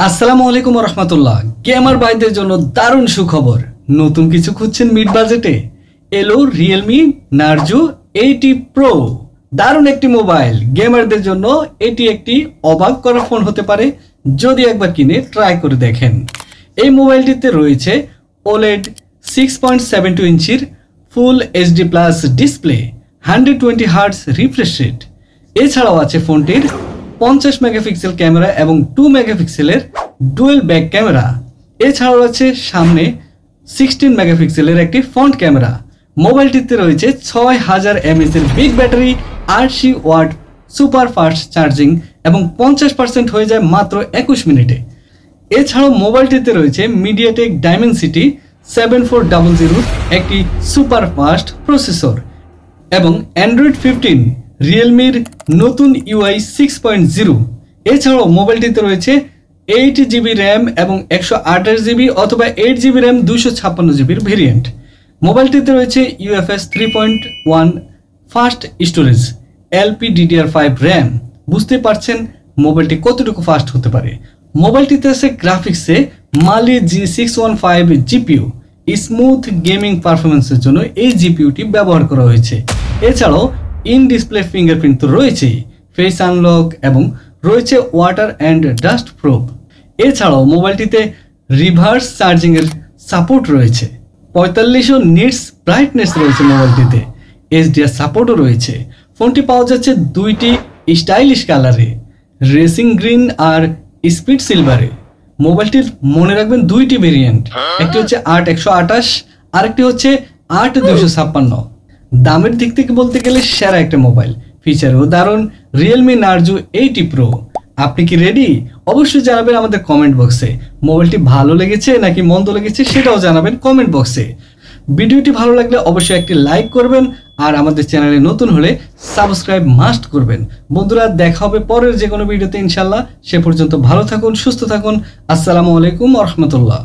আসসালামু আলাইকুম রহমতুল্লাহ। গেমার ভাইদের জন্য দারুণ সুখবর, নতুন কিছু খুঁজছেন মিড বাজেটে, এলো রিয়েলমি নার্জো 80 প্রো। দারুণ একটি মোবাইল, গেমারদের জন্য এটি একটি অবাক করা ফোন হতে পারে যদি একবার কিনে ট্রাই করে দেখেন। এই মোবাইলটিতে রয়েছে ওলেড 6.72 ইঞ্চির full HD plus display, 120 hertz refresh rate. এছাড়াও আছে ফোনটির 50 মেগাপিক্সেল ক্যামেরা এবং 2 মেগাপিক্সেলের ডুয়েল ব্যাক ক্যামেরা। এছাড়াও আছে সামনে 16 মেগাপিক্সেলের একটি ফ্রন্ট ক্যামেরা। মোবাইলটিতে রয়েছে 6000 mAh এর big battery, 80 watt super fast charging এবং 50% হয়ে যায় মাত্র 21 মিনিটে। এছাড়াও মোবাইলটিতে রয়েছে মিডিয়াটেক ডাইমেনসিটি 7400 একটি সুপার ফাস্ট প্রসেসর এবং অ্যান্ড্রয়েড 15 রিয়েলমির নতুন UI 6.0। এছাড়াও মোবাইলটিতে রয়েছে 8GB র্যাম এবং 128GB অথবা 8GB র্যাম 256GB ভেরিয়েন্ট। মোবাইলটিতে রয়েছে UFS 3.1 fast storage, LPDDR5 RAM. বুঝতে পারছেন মোবাইলটি কতটুকু ফাস্ট হতে পারে। মোবাইলটিতে আছে গ্রাফিক্সে মালি G615 GPU। স্মুথ গেমিং পারফরমেন্সের জন্য এই জিপিইউটি ব্যবহার করা হয়েছে। এছাড়াও ইন ডিসপ্লে ফিঙ্গারপ্রিন্ট তো রয়েছেই, ফেস আনলক এবং রয়েছে ওয়াটার অ্যান্ড ডাস্ট প্রুফ। এছাড়াও মোবাইলটিতে রিভার্স চার্জিং এর সাপোর্ট রয়েছে, 4500 নিটস ব্রাইটনেস রয়েছে মোবাইলটিতে, HDR সাপোর্টও রয়েছে। ফোনটি পাওয়া যাচ্ছে দুইটি স্টাইলিশ কালারে, রেসিং গ্রিন আর স্পিড সিলভারে। মোবাইলটির মনে রাখবেন দুইটি ভেরিয়েন্ট, একটি হচ্ছে 8128, আরেকটি হচ্ছে 8256। দামের দিক থেকে বলতে গেলে সেরা একটা মোবাইল, ফিচারও দারুণ। Realme Narzo 80 pro. আপনি কি রেডি? অবশ্যই জানাবেন আমাদের কমেন্ট বক্সে। মোবাইলটি ভালো লেগেছে নাকি মন্দ লেগেছে সেটাও জানাবেন কমেন্ট বক্সে। ভিডিওটি ভালো লাগলে অবশ্যই একটি লাইক করবেন আর আমাদের চ্যানেলে নতুন হলে সাবস্ক্রাইব মাস্ট করবেন। বন্ধুরা, দেখা হবে পরের যে কোনো ভিডিওতে ইনশাল্লাহ। সে পর্যন্ত ভালো থাকুন, সুস্থ থাকুন। আসসালামু আলাইকুম রহমতুল্লাহ।